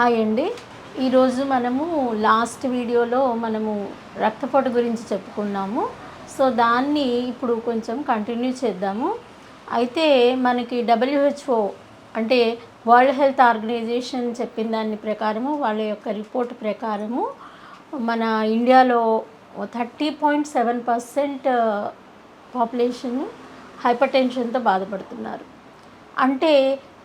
Hi అండి. ఈరోజు మనము లాస్ట్ వీడియోలో మనము రక్తపోటు గురించి చెప్పుకున్నాము. సో దాన్ని ఇప్పుడు కొంచెం కంటిన్యూ చేద్దాము. అయితే మనకి WHO అంటే వరల్డ్ హెల్త్ ఆర్గనైజేషన్ చెప్పిన దాని ప్రకారము, వాళ్ళ యొక్క రిపోర్ట్ ప్రకారము మన ఇండియాలో 30.7% పాపులేషన్ హైపర్ టెన్షన్తో బాధపడుతున్నారు. అంటే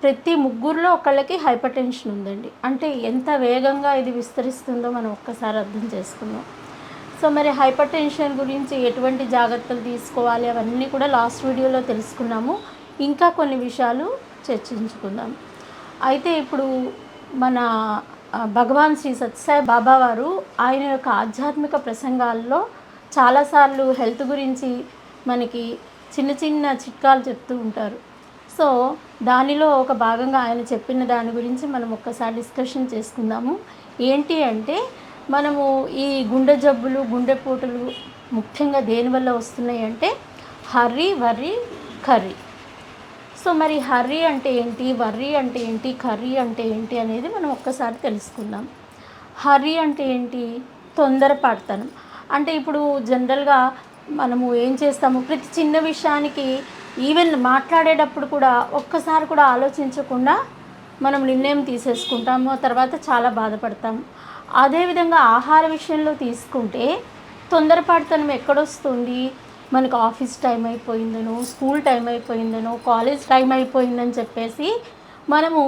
ప్రతి ముగ్గురిలో ఒకళ్ళకి హైపర్ టెన్షన్ ఉందండి. అంటే ఎంత వేగంగా ఇది విస్తరిస్తుందో మనం ఒక్కసారి అర్థం చేసుకుందాం. సో మరి హైపర్ టెన్షన్ గురించి ఎటువంటి జాగ్రత్తలు తీసుకోవాలి అవన్నీ కూడా లాస్ట్ వీడియోలో తెలుసుకున్నాము. ఇంకా కొన్ని విషయాలు చర్చించుకుందాం. అయితే ఇప్పుడు మన భగవాన్ శ్రీ సత్యసాయి బాబా వారు ఆయన యొక్క ఆధ్యాత్మిక ప్రసంగాల్లో చాలాసార్లు హెల్త్ గురించి మనకి చిన్న చిన్న చిట్కాలు చెప్తూ ఉంటారు. సో దానిలో ఒక భాగంగా ఆయన చెప్పిన దాని గురించి మనం ఒక్కసారి డిస్కషన్ చేసుకుందాము. ఏంటి అంటే మనము ఈ గుండె జబ్బులు, గుండెపోటులు ముఖ్యంగా దేనివల్ల వస్తున్నాయి అంటే హర్రీ, వర్రీ, కర్రీ. సో మరి హర్రీ అంటే ఏంటి, వర్రీ అంటే ఏంటి, కర్రీ అంటే ఏంటి అనేది మనం ఒక్కసారి తెలుసుకుందాం. హర్రీ అంటే ఏంటి? తొందరపడతనం. అంటే ఇప్పుడు జనరల్గా మనము ఏం చేస్తాము, ప్రతి చిన్న విషయానికి ఈవెన్ మాట్లాడేటప్పుడు కూడా ఒక్కసారి కూడా ఆలోచించకుండా మనం నిర్ణయం తీసేసుకుంటాము, తర్వాత చాలా బాధపడతాము. అదేవిధంగా ఆహార విషయంలో తీసుకుంటే తొందరపడతనం ఎక్కడొస్తుంది? మనకు ఆఫీస్ టైం అయిపోయిందనో, స్కూల్ టైం అయిపోయిందనో, కాలేజ్ టైం అయిపోయిందని చెప్పేసి మనము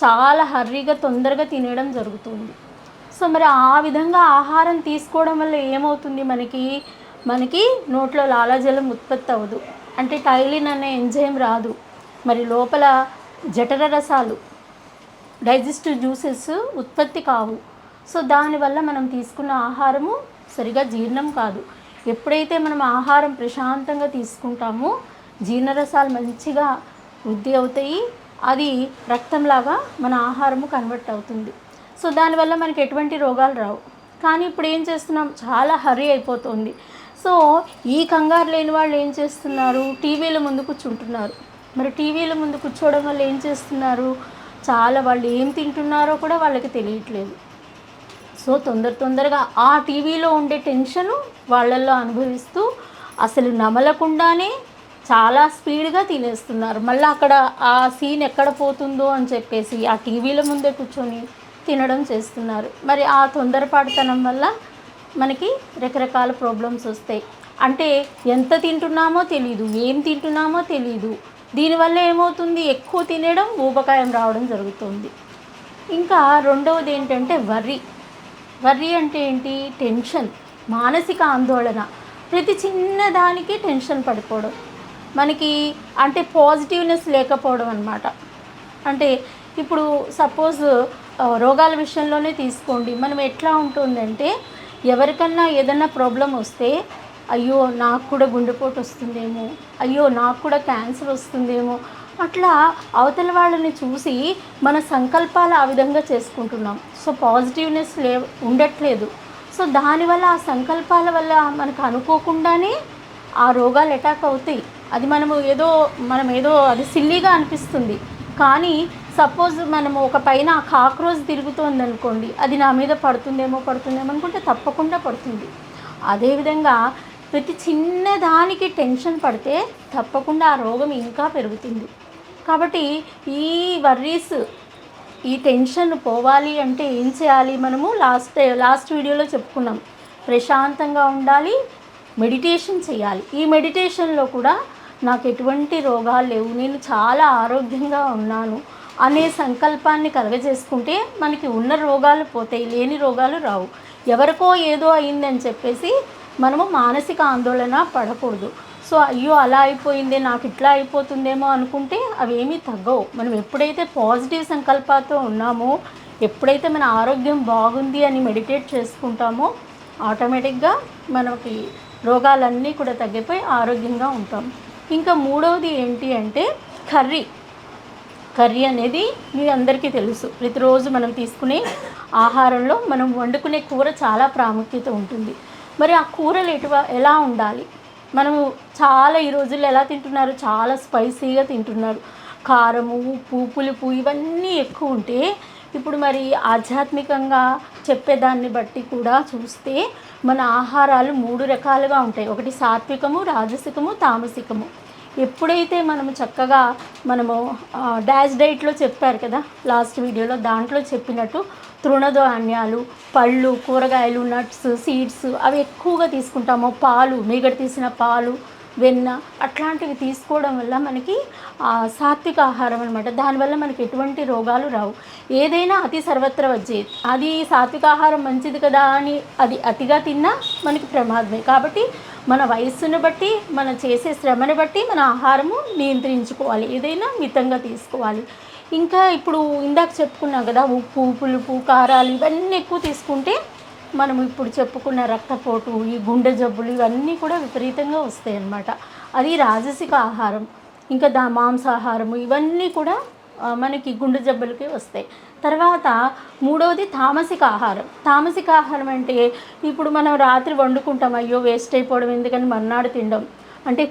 చాలా హర్రీగా తొందరగా తినేయడం జరుగుతుంది. సో మరి ఆ విధంగా ఆహారం తీసుకోవడం వల్ల ఏమవుతుంది, మనకి నోట్లో లాలాజలం ఉత్పత్తి అవ్వదు. అంటే టైలిన్ అనే ఎంజైమ్ రాదు. మరి లోపల జఠర రసాలు, డైజెస్టివ్ జ్యూసెస్ ఉత్పత్తి కావు. సో దానివల్ల మనం తీసుకున్న ఆహారము సరిగా జీర్ణం కాదు. ఎప్పుడైతే మనం ఆహారం ప్రశాంతంగా తీసుకుంటామో జీర్ణరసాలు మంచిగా వృద్ధి అవుతాయి, అది రక్తంలాగా మన ఆహారము కన్వర్ట్ అవుతుంది. సో దానివల్ల మనకి ఎటువంటి రోగాలు రావు. కానీ ఇప్పుడు ఏం చేస్తున్నాం, చాలా హర్రీ అయిపోతుంది. సో ఈ కంగారు లేని వాళ్ళు ఏం చేస్తున్నారు, టీవీల ముందు కూర్చుంటున్నారు. మరి టీవీల ముందు కూర్చోవడం వల్ల ఏం చేస్తున్నారు, చాలా వాళ్ళు ఏం తింటున్నారో కూడా వాళ్ళకి తెలియట్లేదు. సో తొందరగా ఆ టీవీలో ఉండే టెన్షను వాళ్ళల్లో అనుభవిస్తూ అసలు నమలకుండానే చాలా స్పీడ్గా తినేస్తున్నారు. మళ్ళీ అక్కడ ఆ సీన్ ఎక్కడ పోతుందో అని చెప్పేసి ఆ టీవీల ముందే కూర్చొని తినడం చేస్తున్నారు. మరి ఆ తొందరపాటుతనం వల్ల మనకి రకరకాల ప్రాబ్లమ్స్ వస్తాయి. అంటే ఎంత తింటున్నామో తెలీదు, ఏం తింటున్నామో తెలీదు. దీనివల్ల ఏమవుతుంది, ఎక్కువ తినడం, ఊబకాయం రావడం జరుగుతుంది. ఇంకా రెండవది ఏంటంటే వర్రీ అంటే ఏంటి, టెన్షన్, మానసిక ఆందోళన. ప్రతి చిన్న దానికి టెన్షన్ పడిపోవడం, మనకి అంటే పాజిటివ్నెస్ లేకపోవడం అన్నమాట. అంటే ఇప్పుడు సపోజ్ రోగాల విషయంలోనే తీసుకోండి. మనం ఎట్లా ఉంటుందంటే ఎవరికన్నా ఏదన్నా ప్రాబ్లం వస్తే అయ్యో నాకు కూడా గుండెపోటు వస్తుందేమో, అయ్యో నాకు కూడా క్యాన్సర్ వస్తుందేమో, అట్లా అవతల వాళ్ళని చూసి మన సంకల్పాలు ఆ విధంగా చేసుకుంటున్నాం. సో పాజిటివ్నెస్ ఉండట్లేదు. సో దానివల్ల ఆ సంకల్పాల వల్ల మనకు అనుకోకుండానే ఆ రోగాలు అటాక్ అవుతాయి. అది మనం ఏదో అది సిల్లీగా అనిపిస్తుంది. కానీ సపోజ్ మనము ఒక పైన కాక్రోచ్ తిరుగుతోంది అనుకోండి, అది నా మీద పడుతుందేమో అనుకుంటే తప్పకుండా పడుతుంది. అదేవిధంగా ప్రతి చిన్నదానికి టెన్షన్ పడితే తప్పకుండా ఆ రోగం ఇంకా పెరుగుతుంది. కాబట్టి ఈ వర్రీస్, ఈ టెన్షన్ పోవాలి అంటే ఏం చేయాలి, మనము లాస్ట్ వీడియోలో చెప్పుకున్నాం. ప్రశాంతంగా ఉండాలి, మెడిటేషన్ చేయాలి. ఈ మెడిటేషన్లో కూడా నాకు ఎటువంటి రోగాలు లేవు, నేను చాలా ఆరోగ్యంగా ఉన్నాను అనే సంకల్పాన్ని కలగజేసుకుంటే మనకి ఉన్న రోగాలు పోతాయి, లేని రోగాలు రావు. ఎవరికో ఏదో అయిందని చెప్పేసి మనము మానసిక ఆందోళన పడకూడదు. సో అయ్యో అలా అయిపోయిందే, నాకు ఇట్లా అయిపోతుందేమో అనుకుంటే అవేమీ తగ్గవు. మనం ఎప్పుడైతే పాజిటివ్ సంకల్పాలతో ఉన్నామో, ఎప్పుడైతే మన ఆరోగ్యం బాగుంది అని మెడిటేట్ చేసుకుంటామో ఆటోమేటిక్గా మనకి రోగాలన్నీ కూడా తగ్గిపోయి ఆరోగ్యంగా ఉంటాం. ఇంకా మూడవది ఏంటి అంటే కర్రీ అనేది మీ అందరికీ తెలుసు. ప్రతిరోజు మనం తీసుకునే ఆహారంలో మనం వండుకునే కూర చాలా ప్రాముఖ్యత ఉంటుంది. మరి ఆ కూరలు ఎలా ఉండాలి, మనము చాలా ఈ రోజుల్లో ఎలా తింటున్నారు, చాలా స్పైసీగా తింటున్నారు. కారము, ఉప్పు, పులుపు ఇవన్నీ ఎక్కువ ఉంటే ఇప్పుడు మరి ఆధ్యాత్మికంగా చెప్పేదాన్ని బట్టి కూడా చూస్తే మన ఆహారాలు 3 రకాలుగా ఉంటాయి. ఒకటి సాత్వికము, రాజసికము, తామసికము. ఎప్పుడైతే మనము చక్కగా మనము డాష్ డైట్‌లో చెప్పారు కదా! లాస్ట్ వీడియోలో దాంట్లో చెప్పినట్టు తృణధాన్యాలు, పళ్ళు, కూరగాయలు, నట్స్, సీడ్స్ అవి ఎక్కువగా తీసుకుంటాము. పాలు, మీగడ తీసిన పాలు, వెన్న అట్లాంటివి తీసుకోవడం వల్ల మనకి సాత్విక ఆహారం అనమాట. దానివల్ల మనకి ఎటువంటి రోగాలు రావు. ఏదైనా అతి సర్వత్ర వచ్చేది. అది సాత్విక ఆహారం మంచిది కదా అని అది అతిగా తిన్నా మనకి ప్రమాదమే. కాబట్టి మన వయస్సును బట్టి, మనం చేసే శ్రమను బట్టి మన ఆహారము నియంత్రించుకోవాలి. ఏదైనా మితంగా తీసుకోవాలి. ఇంకా ఇప్పుడు ఇందాక చెప్పుకున్నాం కదా, ఉప్పు, పులుపు, కారాలు ఇవన్నీ ఎక్కువ తీసుకుంటే మనం ఇప్పుడు చెప్పుకున్న రక్తపోటు, ఈ గుండె జబ్బులు ఇవన్నీ కూడా విపరీతంగా వస్తాయి అన్నమాట. అది రాజసిక ఆహారం. ఇంకా మాంసాహారము ఇవన్నీ కూడా మనకి గుండె జబ్బులకి వస్తాయి. తర్వాత మూడవది తామసిక ఆహారం. తామసిక ఆహారం అంటే ఇప్పుడు మనం రాత్రి వండుకుంటాం, అయ్యో వేస్ట్ అయిపోవడం ఎందుకని మర్నాడు తినడం. అంటే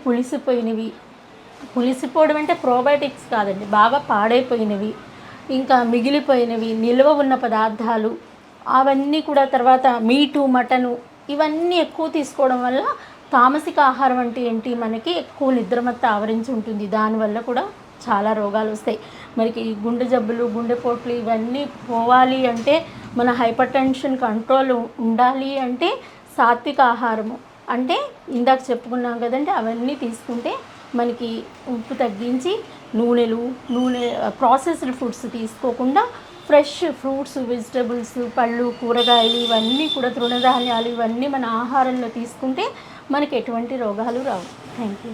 పులిసిపోవడం అంటే ప్రోబయోటిక్స్ కాదండి, బాగా పాడైపోయినవి, ఇంకా మిగిలిపోయినవి, నిల్వ ఉన్న పదార్థాలు అవన్నీ కూడా. తర్వాత మీటు, మటను ఇవన్నీ ఎక్కువ తీసుకోవడం వల్ల తామసిక ఆహారం అంటే ఏంటి, మనకి ఎక్కువ నిద్రమత్తు ఆవరించి ఉంటుంది. దానివల్ల కూడా చాలా రోగాలు వస్తాయి. మనకి గుండె జబ్బులు, గుండెపోట్లు ఇవన్నీ పోవాలి అంటే, మన హైపర్ టెన్షన్ కంట్రోల్ ఉండాలి అంటే సాత్విక ఆహారము అంటే ఇందాక చెప్పుకున్నాం కదండి, అవన్నీ తీసుకుంటే మనకి ఉప్పు తగ్గించి నూనె ప్రాసెస్డ్ ఫుడ్స్ తీసుకోకుండా ఫ్రెష్ ఫ్రూట్స్, వెజిటబుల్స్, పళ్ళు, కూరగాయలు ఇవన్నీ కూడా తృణధాన్యాలు ఇవన్నీ మన ఆహారంలో తీసుకుంటే మనకి ఎటువంటి రోగాలు రావు. Thank you.